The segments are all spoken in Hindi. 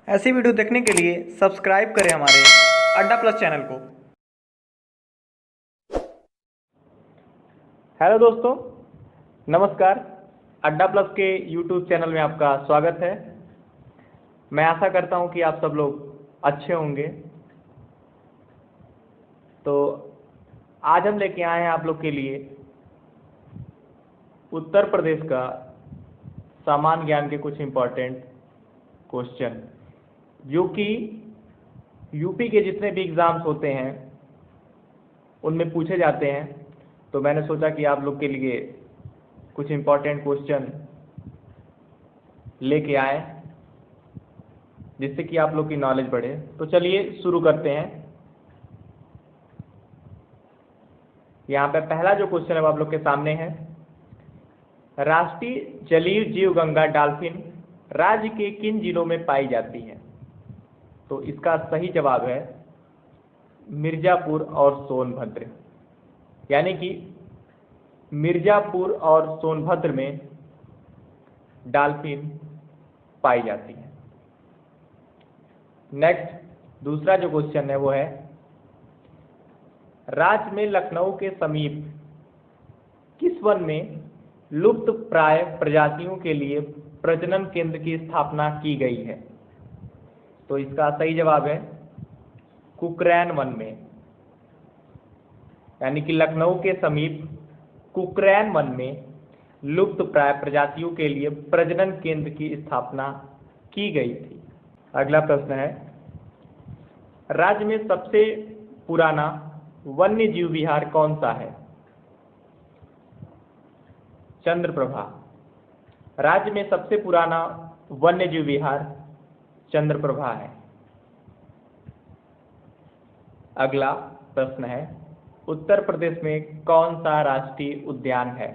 ऐसी वीडियो देखने के लिए सब्सक्राइब करें हमारे अड्डा प्लस चैनल को। हेलो दोस्तों, नमस्कार। अड्डा प्लस के यूट्यूब चैनल में आपका स्वागत है। मैं आशा करता हूं कि आप सब लोग अच्छे होंगे। तो आज हम लेके आए हैं आप लोग के लिए उत्तर प्रदेश का सामान्य ज्ञान के कुछ इम्पोर्टेंट क्वेश्चन, जो कि यूपी के जितने भी एग्ज़ाम्स होते हैं उनमें पूछे जाते हैं। तो मैंने सोचा कि आप लोग के लिए कुछ इम्पोर्टेंट क्वेश्चन लेके आए, जिससे कि आप लोग की नॉलेज बढ़े। तो चलिए शुरू करते हैं। यहाँ पे पहला जो क्वेश्चन है वो आप लोग के सामने है। राष्ट्रीय जलीय जीव गंगा डॉल्फिन राज्य के किन जिलों में पाई जाती है? तो इसका सही जवाब है मिर्जापुर और सोनभद्र। यानी कि मिर्जापुर और सोनभद्र में डॉल्फिन पाई जाती है। नेक्स्ट दूसरा जो क्वेश्चन है वो है, राज्य में लखनऊ के समीप किस वन में लुप्त प्राय प्रजातियों के लिए प्रजनन केंद्र की स्थापना की गई है? तो इसका सही जवाब है कुकरैन वन में। यानी कि लखनऊ के समीप कुकरैन वन में लुप्त प्राय प्रजातियों के लिए प्रजनन केंद्र की स्थापना की गई थी। अगला प्रश्न है, राज्य में सबसे पुराना वन्य जीव विहार कौन सा है? चंद्रप्रभा। राज्य में सबसे पुराना वन्य जीव विहार चंद्रप्रभा है। अगला प्रश्न है, उत्तर प्रदेश में कौन सा राष्ट्रीय उद्यान है?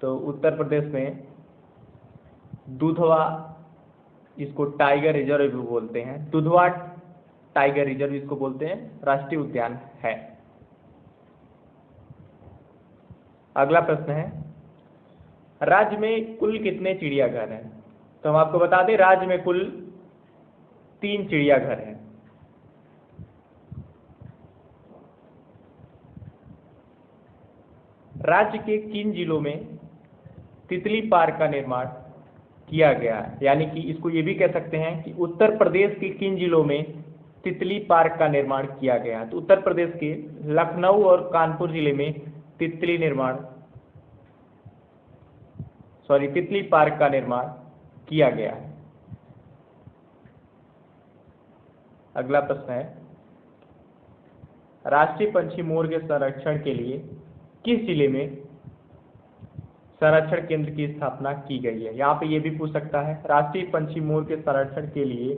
तो उत्तर प्रदेश में दुधवा, इसको टाइगर रिजर्व भी बोलते हैं, दुधवा टाइगर रिजर्व इसको बोलते हैं, राष्ट्रीय उद्यान है। अगला प्रश्न है, राज्य में कुल कितने चिड़ियाघर हैं? तो हम आपको बता दें, राज्य में कुल 3 चिड़ियाघर हैं। राज्य के किन जिलों में तितली पार्क का निर्माण किया गया है? यानी कि इसको ये भी कह सकते हैं कि उत्तर प्रदेश के किन जिलों में तितली पार्क का निर्माण किया गया है? तो उत्तर प्रदेश के लखनऊ और कानपुर जिले में तितली पार्क का निर्माण किया गया है। अगला प्रश्न है, राष्ट्रीय पंछी मोर के संरक्षण के लिए किस जिले में संरक्षण केंद्र की स्थापना की गई है? यहाँ पे ये भी पूछ सकता है, राष्ट्रीय पंछी मोर के संरक्षण के लिए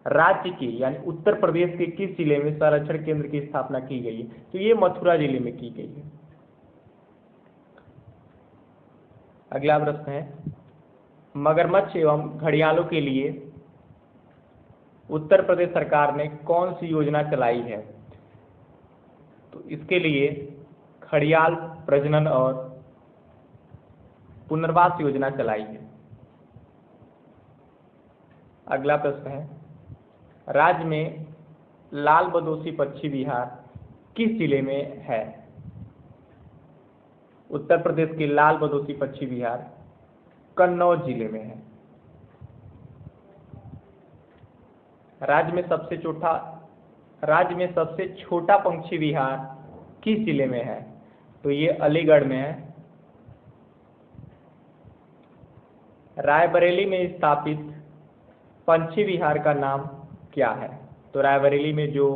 राज्य के यानी उत्तर प्रदेश के किस जिले में संरक्षण केंद्र की स्थापना की गई है? तो ये मथुरा जिले में की गई है। अगला प्रश्न है, मगरमच्छ एवं घड़ियालों के लिए उत्तर प्रदेश सरकार ने कौन सी योजना चलाई है? तो इसके लिए घड़ियाल प्रजनन और पुनर्वास योजना चलाई है। अगला प्रश्न है, राज्य में लाल बदोसी पक्षी विहार किस जिले में है? उत्तर प्रदेश के लाल बदोसी पक्षी विहार कन्नौज जिले में है। राज्य में सबसे छोटा पंछी विहार किस जिले में है? तो ये अलीगढ़ में है। रायबरेली में स्थापित पंछी विहार का नाम क्या है? तो रायबरेली में जो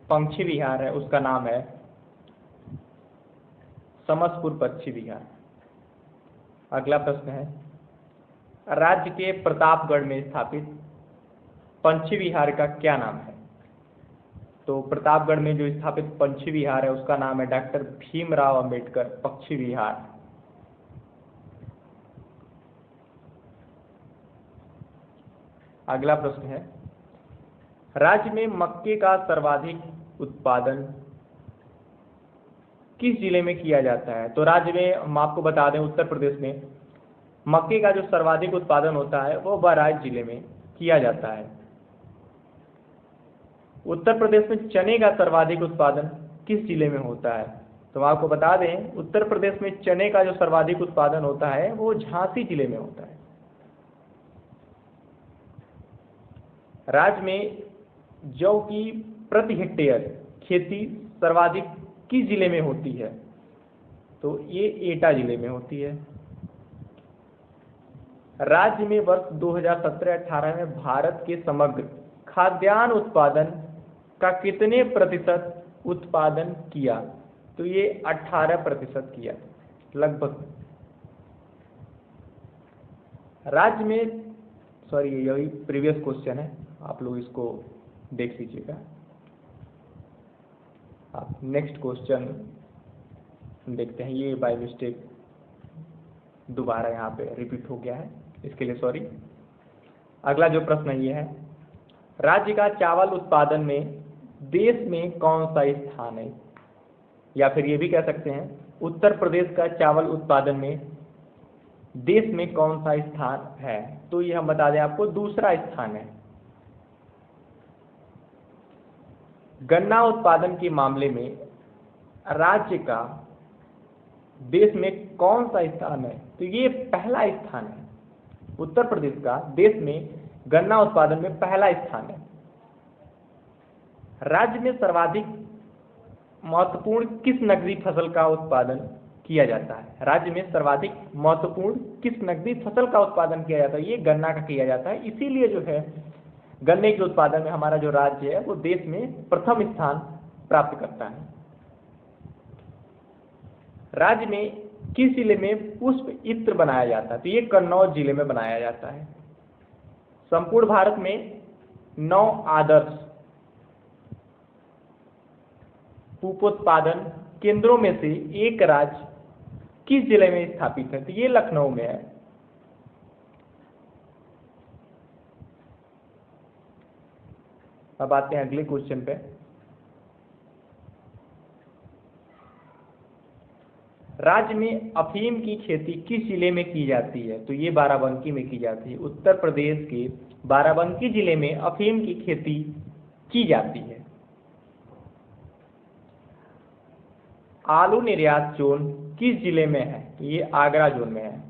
पंछी विहार है उसका नाम है समसपुर पक्षी विहार। अगला प्रश्न है, राज्य के प्रतापगढ़ में स्थापित पंछी विहार का क्या नाम है? तो प्रतापगढ़ में जो स्थापित पंछी विहार है उसका नाम है डॉक्टर भीमराव अंबेडकर पक्षी विहार। अगला प्रश्न है, राज्य में मक्के का सर्वाधिक उत्पादन किस जिले में किया जाता है? तो राज्य में हम आपको बता दें, उत्तर प्रदेश में मक्के का जो सर्वाधिक उत्पादन होता है वो बहराइच जिले में किया जाता है। उत्तर प्रदेश में चने का सर्वाधिक उत्पादन किस जिले में होता है? तो हम आपको बता दें, उत्तर प्रदेश में चने का जो सर्वाधिक उत्पादन होता है वो झांसी जिले में होता है। राज्य में जौ की प्रति हेक्टेयर खेती सर्वाधिक किस जिले में होती है? तो ये एटा जिले में होती है। राज्य में वर्ष 2017-18 में भारत के समग्र खाद्यान्न उत्पादन का कितने प्रतिशत उत्पादन किया? तो ये 18% किया लगभग। राज्य में यही प्रीवियस क्वेश्चन है, आप लोग इसको देख लीजिएगा। आप नेक्स्ट क्वेश्चन देखते हैं। ये बाय मिस्टेक दोबारा यहाँ पे रिपीट हो गया है, इसके लिए सॉरी। अगला जो प्रश्न ये है, राज्य का चावल उत्पादन में देश में कौन सा स्थान है? या फिर ये भी कह सकते हैं, उत्तर प्रदेश का चावल उत्पादन में देश में कौन सा स्थान है? तो ये हम बता दें आपको, दूसरा स्थान है। गन्ना उत्पादन के मामले में राज्य का देश में कौन सा स्थान है? तो ये पहला स्थान है। उत्तर प्रदेश का देश में गन्ना उत्पादन में पहला स्थान है। राज्य में सर्वाधिक महत्वपूर्ण किस नकदी फसल का उत्पादन किया जाता है? राज्य में सर्वाधिक महत्वपूर्ण किस नकदी फसल का उत्पादन किया जाता है? ये गन्ना का किया जाता है। इसीलिए जो है गन्ने के उत्पादन में हमारा जो राज्य है वो देश में प्रथम स्थान प्राप्त करता है। राज्य में किस जिले में पुष्प इत्र बनाया जाता है? तो ये कन्नौज जिले में बनाया जाता है। संपूर्ण भारत में 9 आदर्श पुष्पोत्पादन केंद्रों में से एक राज्य किस जिले में स्थापित है? तो ये लखनऊ में है। अब आते हैं अगले क्वेश्चन पे। राज्य में अफीम की खेती किस जिले में की जाती है? तो ये बाराबंकी में की जाती है। उत्तर प्रदेश के बाराबंकी जिले में अफीम की खेती की जाती है। आलू निर्यात जोन किस जिले में है? ये आगरा जोन में है।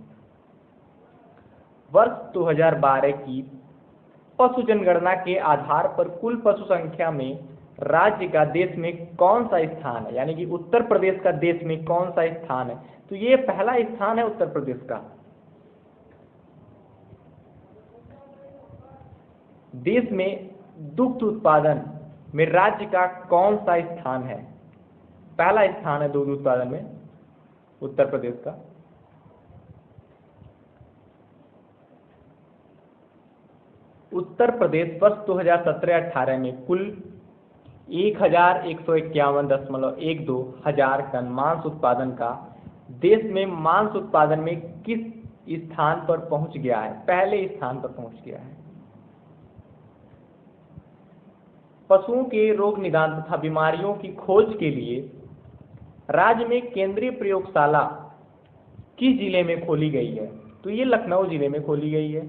वर्ष 2012 की पशु जनगणना के आधार पर कुल पशु संख्या में राज्य का देश में कौन सा स्थान है? यानी कि उत्तर प्रदेश का देश में कौन सा स्थान है? तो ये पहला स्थान है उत्तर प्रदेश का। देश में दुग्ध उत्पादन में राज्य का कौन सा स्थान है? पहला स्थान है दुग्ध उत्पादन में उत्तर प्रदेश का। उत्तर प्रदेश वर्ष 2017-18 में कुल 1151.12 हजार टन मांस उत्पादन का देश में मांस उत्पादन में किस स्थान पर पहुंच गया है? पहले स्थान पर पहुंच गया है। पशुओं के रोग निदान तथा बीमारियों की खोज के लिए राज्य में केंद्रीय प्रयोगशाला किस जिले में खोली गई है? तो ये लखनऊ जिले में खोली गई है।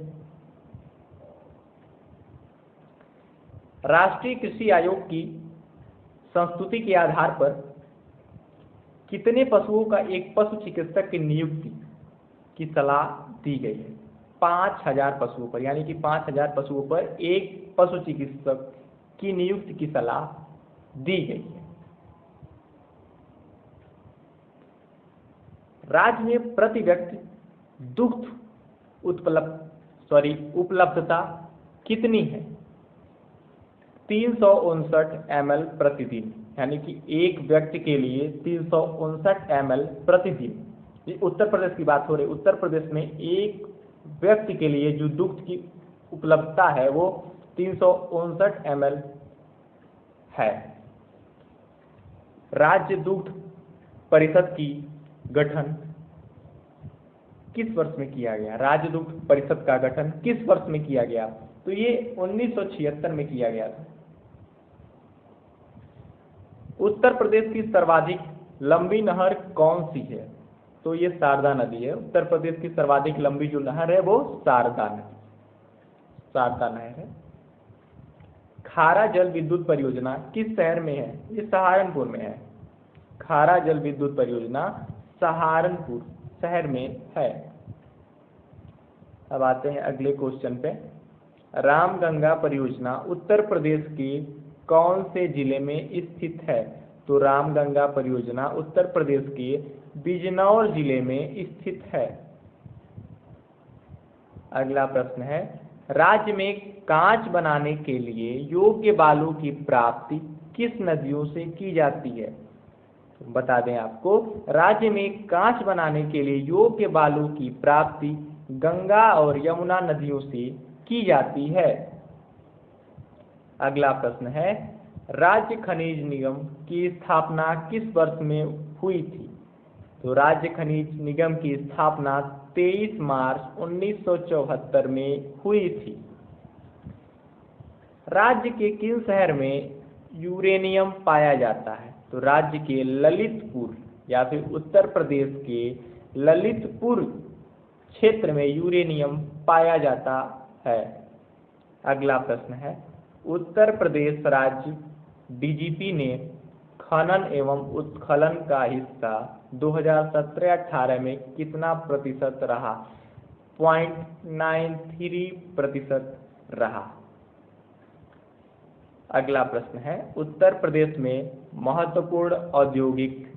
राष्ट्रीय कृषि आयोग की संस्तुति के आधार पर कितने पशुओं का एक पशु चिकित्सक की नियुक्ति की सलाह दी गई है? 5000 पशुओं पर, यानी कि 5000 पशुओं पर एक पशु चिकित्सक की नियुक्ति की सलाह दी गई है। राज्य में प्रति व्यक्ति दुग्ध उपलब्धता कितनी है? 359 ml प्रतिदिन, यानी कि एक व्यक्ति के लिए 359 ml प्रतिदिन। ये उत्तर प्रदेश की बात हो रही है। उत्तर प्रदेश में एक व्यक्ति के लिए जो दुग्ध की उपलब्धता है वो 359 ml है। राज्य दुग्ध परिषद की गठन किस वर्ष में किया गया? राज्य दुग्ध परिषद का गठन किस वर्ष में किया गया? तो ये 1976 में किया गया था। उत्तर प्रदेश की सर्वाधिक लंबी नहर कौन सी है? तो ये शारदा नदी है। उत्तर प्रदेश की सर्वाधिक लंबी जो नहर है वो शारदा नहर है। खारा जल विद्युत परियोजना किस शहर में है? ये सहारनपुर में है। खारा जल विद्युत परियोजना सहारनपुर शहर में है। अब आते हैं अगले क्वेश्चन पे। रामगंगा परियोजना उत्तर प्रदेश के कौन से जिले में स्थित है? तो रामगंगा परियोजना उत्तर प्रदेश के बिजनौर जिले में स्थित है। अगला प्रश्न है, राज्य में कांच बनाने के लिए योग्य बालू की प्राप्ति किस नदियों से की जाती है? तो बता दें आपको, राज्य में कांच बनाने के लिए योग्य बालू की प्राप्ति गंगा और यमुना नदियों से की जाती है। अगला प्रश्न है, राज्य खनिज निगम की स्थापना किस वर्ष में हुई थी? तो राज्य खनिज निगम की स्थापना 23 मार्च 1974 में हुई थी। राज्य के किन शहर में यूरेनियम पाया जाता है? तो राज्य के ललितपुर या फिर उत्तर प्रदेश के ललितपुर क्षेत्र में यूरेनियम पाया जाता है। अगला प्रश्न है, उत्तर प्रदेश राज्य डीजीपी ने खनन एवं उत्खनन का हिस्सा 2017-18 में कितना प्रतिशत रहा? 0.93% रहा। अगला प्रश्न है, उत्तर प्रदेश में महत्वपूर्ण औद्योगिक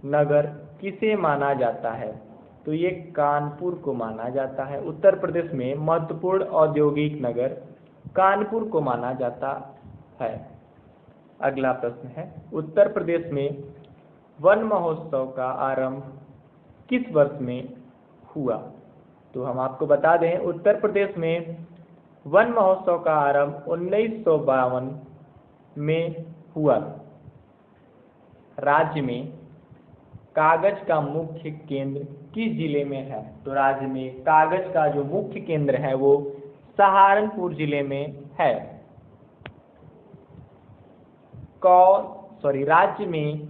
नगर किसे माना जाता है? तो ये कानपुर को माना जाता है। उत्तर प्रदेश में महत्वपूर्ण औद्योगिक नगर कानपुर को माना जाता है। अगला प्रश्न है, उत्तर प्रदेश में वन महोत्सव का आरंभ किस वर्ष में हुआ? तो हम आपको बता दें, उत्तर प्रदेश में वन महोत्सव का आरंभ 1952 में हुआ। राज्य में कागज का मुख्य केंद्र किस जिले में है? तो राज्य में कागज का जो मुख्य केंद्र है वो सहारनपुर जिले में है। राज्य में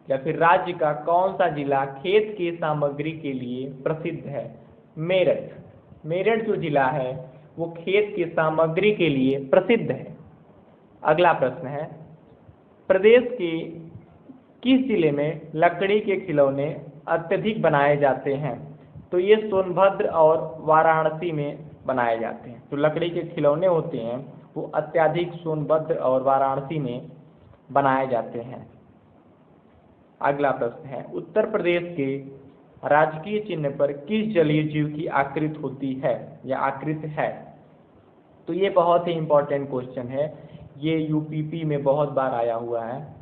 या फिर राज्य का कौन सा जिला खेत की सामग्री के लिए प्रसिद्ध है? मेरठ। मेरठ जो जिला है वो खेत की सामग्री के लिए प्रसिद्ध है। अगला प्रश्न है, प्रदेश के किस जिले में लकड़ी के खिलौने अत्यधिक बनाए जाते हैं? तो ये सोनभद्र और वाराणसी में बनाए जाते हैं। तो लकड़ी के खिलौने होते हैं वो अत्यधिक सोनभद्र और वाराणसी में बनाए जाते हैं। अगला प्रश्न है, उत्तर प्रदेश के राजकीय चिन्ह पर किस जलीय जीव की आकृति होती है या आकृति है? तो ये बहुत ही इम्पोर्टेंट क्वेश्चन है। ये यूपीपी में बहुत बार आया हुआ है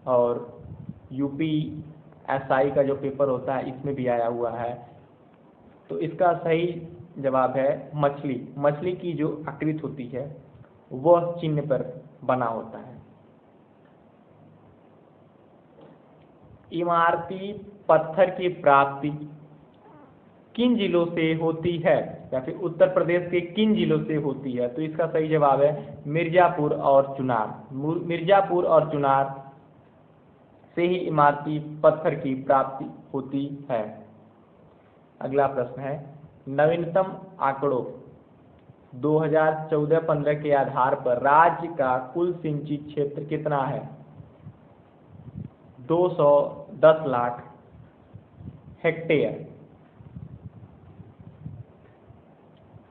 और यूपीएसआई का जो पेपर होता है इसमें भी आया हुआ है। तो इसका सही जवाब है मछली। मछली की जो आकृति होती है वह चिन्ह पर बना होता है। इमारती पत्थर की प्राप्ति किन जिलों से होती है या फिर उत्तर प्रदेश के किन जिलों से होती है? तो इसका सही जवाब है मिर्जापुर और चुनार। मिर्जापुर और चुनार से ही इमारती पत्थर की प्राप्ति होती है। अगला प्रश्न है, नवीनतम आंकड़ों 2014-15 के आधार पर राज्य का कुल सिंचित क्षेत्र कितना है? 210 लाख हेक्टेयर।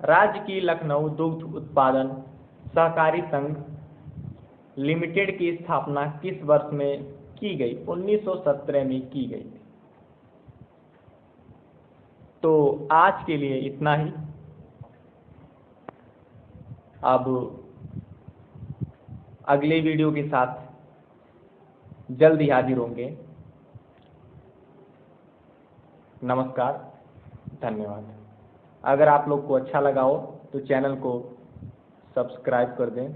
राज्य की लखनऊ दुग्ध उत्पादन सहकारी संघ लिमिटेड की स्थापना किस वर्ष में की गई? 1917 में की गई। तो आज के लिए इतना ही। अब अगले वीडियो के साथ जल्द ही हाजिर होंगे। नमस्कार, धन्यवाद। अगर आप लोग को अच्छा लगा हो तो चैनल को सब्सक्राइब कर दें।